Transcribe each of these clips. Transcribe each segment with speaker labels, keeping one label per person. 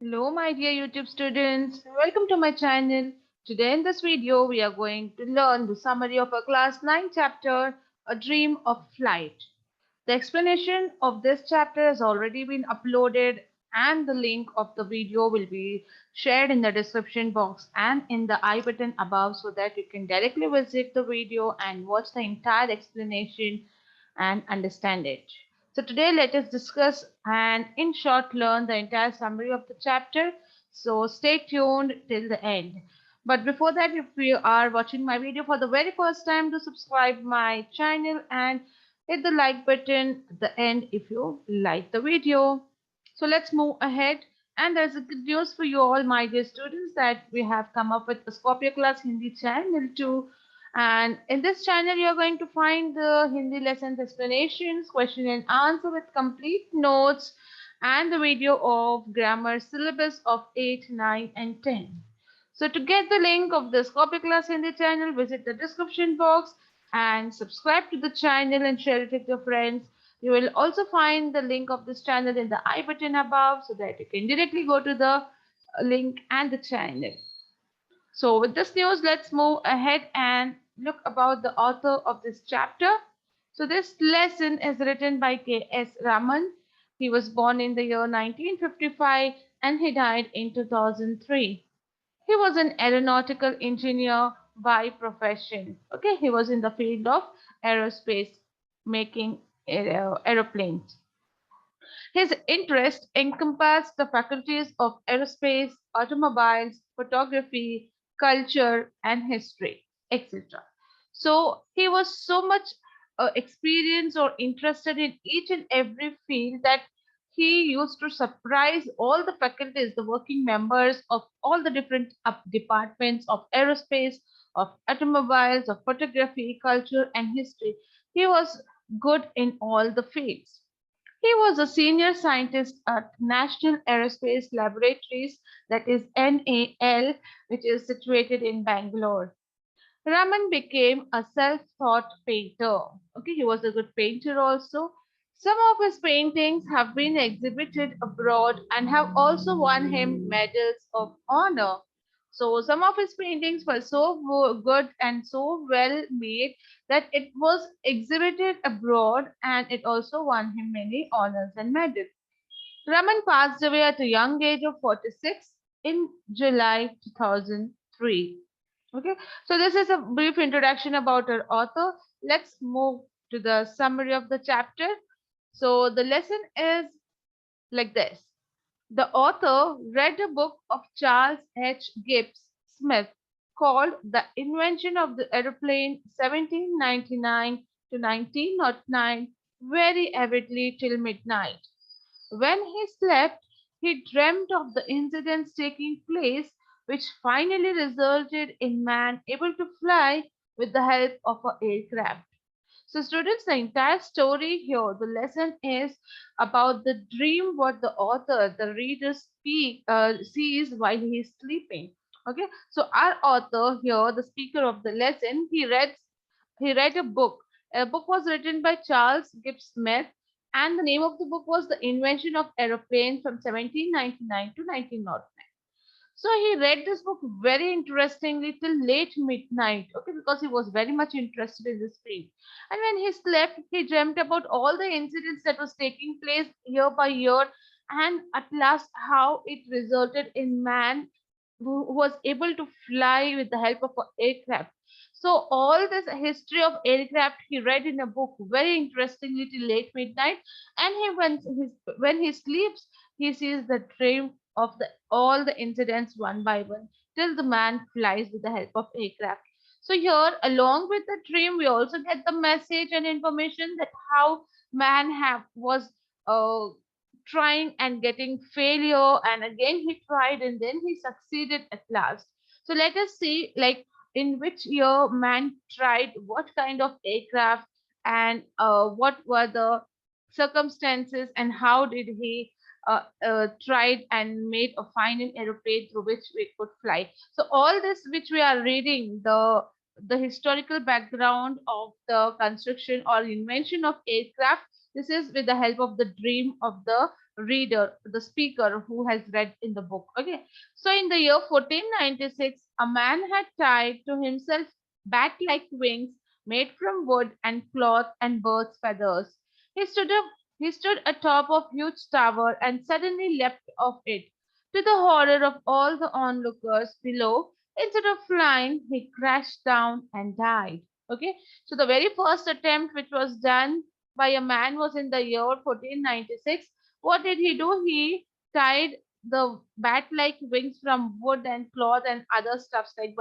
Speaker 1: Hello, my dear YouTube students. Welcome to my channel. Today in this video, we are going to learn the summary of our class 9 chapter, A Dream of Flight. The explanation of this chapter has already been uploaded and the link of the video will be shared in the description box and in the I button above so that you can directly visit the video and watch the entire explanation and understand it. So today let us discuss and in short learn the entire summary of the chapter. So stay tuned till the end. But before that, if you are watching my video for the very first time, do subscribe my channel and hit the like button at the end if you like the video. So let's move ahead. And there's a good news for you all, my dear students, that we have come up with a Scorpio class Hindi channel too. And in this channel, you're going to find the Hindi lessons explanations, question and answer with complete notes, and the video of grammar syllabus of 8, 9, and 10. So to get the link of the Scorpio class Hindi channel, visit the description box and subscribe to the channel and share it with your friends. You will also find the link of this channel in the I button above so that you can directly go to the link and the channel. So with this news, let's move ahead and look about the author of this chapter. So this lesson is written by K.S. Raman. He was born in the year 1955 and he died in 2003. He was an aeronautical engineer by profession. Okay, he was in the field of aerospace, making aeroplanes. His interest encompassed the faculties of aerospace, automobiles, photography, culture, and history, etc. So he was so much experienced or interested in each and every field that he used to surprise all the faculties, the working members of all the different departments of aerospace, of automobiles, of photography, culture, and history. He was good in all the fields. He was a senior scientist at National Aerospace Laboratories, that is NAL, which is situated in Bangalore. Raman became a self-taught painter. Okay, he was a good painter also. Some of his paintings have been exhibited abroad and have also won him medals of honor. So some of his paintings were so good and so well made that it was exhibited abroad and it also won him many honors and medals. Raman passed away at a young age of 46 in July 2003. Okay, so this is a brief introduction about our author. Let's move to the summary of the chapter. So the lesson is like this. The author read a book of Charles H. Gibbs Smith called The Invention of the Aeroplane 1799 to 1909 very avidly till midnight. When he slept, he dreamt of the incidents taking place, which finally resulted in man able to fly with the help of an aircraft. So, students, the entire story here, the lesson is about the dream what the author, the reader sees while he is sleeping. Okay, so our author here, the speaker of the lesson, he read a book. A book was written by Charles Gibbs Smith, and the name of the book was The Invention of Aeroplanes from 1799 to 1909. So he read this book very interestingly till late midnight, okay, because he was very much interested in this field. And when he slept, he dreamt about all the incidents that was taking place year by year, and at last how it resulted in man who was able to fly with the help of an aircraft. So all this history of aircraft he read in a book very interestingly till late midnight, and when he sleeps, he sees the dream of the all the incidents one by one till the man flies with the help of aircraft. So here, along with the dream, we also get the message and information that how man have was uh, trying and getting failure, and again he tried and then he succeeded at last. So let us see, like, in which year man tried what kind of aircraft, and what were the circumstances, and how did he tried and made a final aeroplane through which we could fly. So all this which we are reading, the historical background of the construction or invention of aircraft, this is with the help of the dream of the reader, the speaker who has read in the book. Okay. So in the year 1496, a man had tied to himself bat-like wings made from wood and cloth and birds' feathers. He stood up, he stood atop of huge tower and suddenly leapt off it. To the horror of all the onlookers below, instead of flying, he crashed down and died. Okay, so the very first attempt which was done by a man was in the year 1496. What did he do? He tied the bat-like wings from wood and cloth and other stuffs like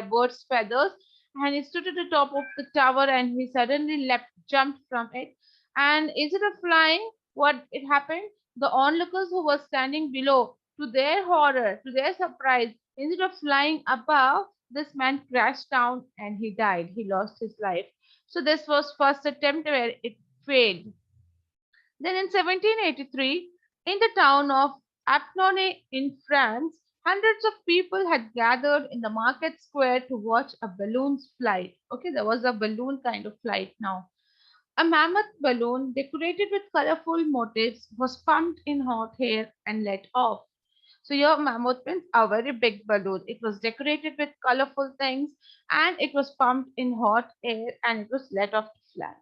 Speaker 1: birds' feathers, and he stood at the top of the tower and he suddenly jumped from it. And instead of flying, what it happened? The onlookers who were standing below, to their horror, to their surprise, instead of flying above, this man crashed down and he died. He lost his life. So this was first attempt where it failed. Then in 1783, in the town of Apnone in France, hundreds of people had gathered in the market square to watch a balloon's flight. Okay, there was a balloon kind of flight now. A mammoth balloon decorated with colorful motifs was pumped in hot air and let off. So your mammoth means a very big balloon. It was decorated with colorful things and it was pumped in hot air and it was let off to fly.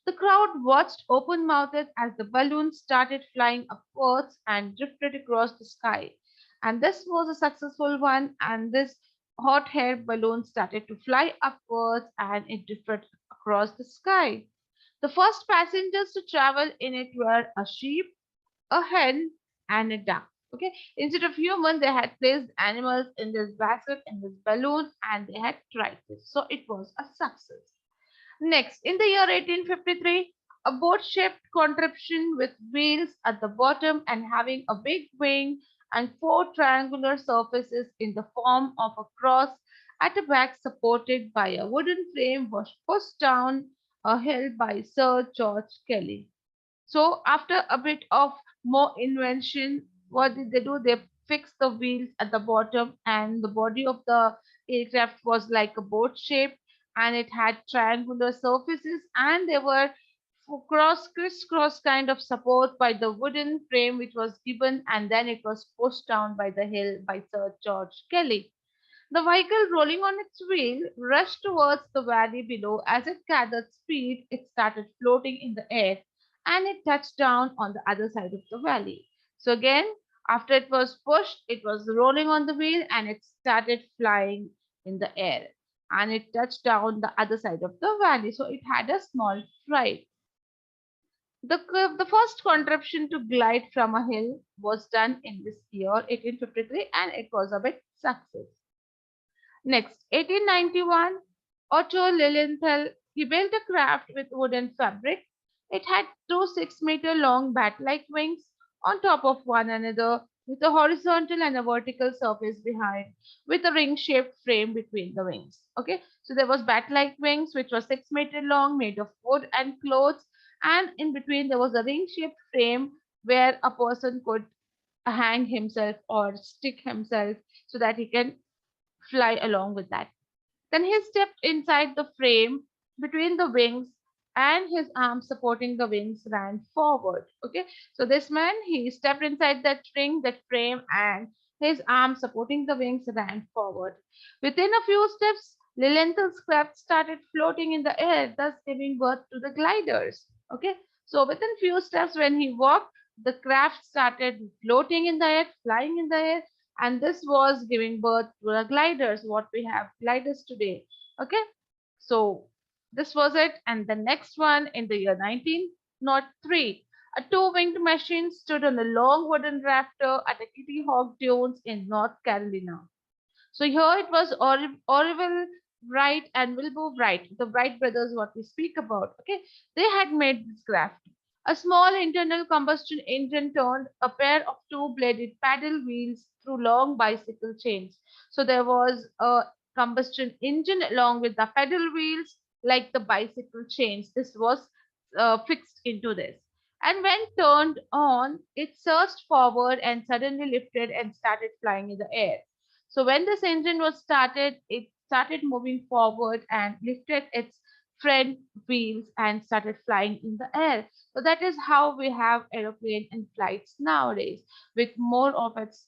Speaker 1: The crowd watched open mouthed as the balloon started flying upwards and drifted across the sky. And this was a successful one, and this hot air balloon started to fly upwards and it drifted across the sky. The first passengers to travel in it were a sheep, a hen, and a duck. Okay, instead of human, they had placed animals in this basket in this balloon, and they had tried this. So it was a success. Next, in the year 1853, a boat-shaped contraption with wheels at the bottom and having a big wing and four triangular surfaces in the form of a cross at the back supported by a wooden frame was pushed down a hill by Sir George Kelly. So after a bit of more invention, what did they do? They fixed the wheels at the bottom, and the body of the aircraft was like a boat shape, and it had triangular surfaces, and they were crisscross kind of support by the wooden frame which was given, and then it was pushed down by the hill by Sir George Kelly. The vehicle, rolling on its wheel, rushed towards the valley below. As it gathered speed, it started floating in the air and it touched down on the other side of the valley. So, again, after it was pushed, it was rolling on the wheel and it started flying in the air and it touched down the other side of the valley. So, it had a small ride. The first contraption to glide from a hill was done in this year, 1853, and it was a big success. Next, 1891, Otto Lilinthal, he built a craft with wood and fabric. It had two 6-meter long bat-like wings on top of one another with a horizontal and a vertical surface behind with a ring-shaped frame between the wings. Okay, so there was bat-like wings which was 6 meter long made of wood and clothes, and in between there was a ring-shaped frame where a person could hang himself or stick himself so that he can fly along with that. Then he stepped inside the frame between the wings and his arms supporting the wings ran forward. Okay, so this man he stepped inside that ring, that frame, and his arms supporting the wings ran forward. Within a few steps, Lilinthal's craft started floating in the air, thus giving birth to the gliders. Okay, so within few steps, when he walked, the craft started floating in the air, flying in the air, and this was giving birth to the gliders, what we have gliders today. Okay, so this was it. And the next one in the year 1903, a two-winged machine stood on a long wooden rafter at the Kitty Hawk Dunes in North Carolina. So here it was Orville Wright and Wilbur Wright, the Wright brothers, what we speak about. Okay, they had made this craft. A small internal combustion engine turned a pair of two-bladed paddle wheels through long bicycle chains. So there was a combustion engine along with the pedal wheels, like the bicycle chains. This was fixed into this. And when turned on, it surged forward and suddenly lifted and started flying in the air. So when this engine was started, it started moving forward and lifted its front wheels and started flying in the air. So that is how we have aeroplane and flights nowadays, with more of its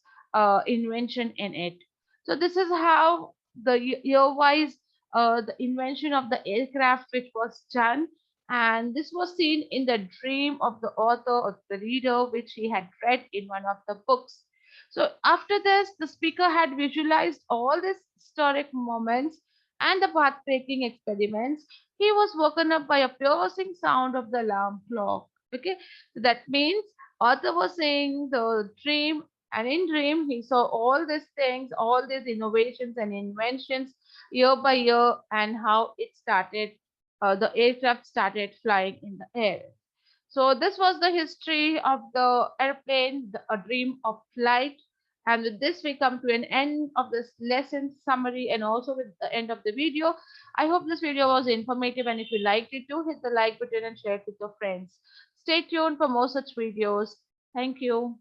Speaker 1: invention in it. So this is how the year-wise the invention of the aircraft which was done, and this was seen in the dream of the author or the reader which he had read in one of the books. So after this, the speaker had visualized all these historic moments and the path-breaking experiments. He was woken up by a piercing sound of the alarm clock. Okay, so that means author was saying the dream, and in dream he saw all these things, all these innovations and inventions year by year, and how it started. The aircraft started flying in the air. So this was the history of the airplane, a dream of flight. And with this, we come to an end of this lesson summary and also with the end of the video. I hope this video was informative, and if you liked it, do hit the like button and share it with your friends. Stay tuned for more such videos. Thank you.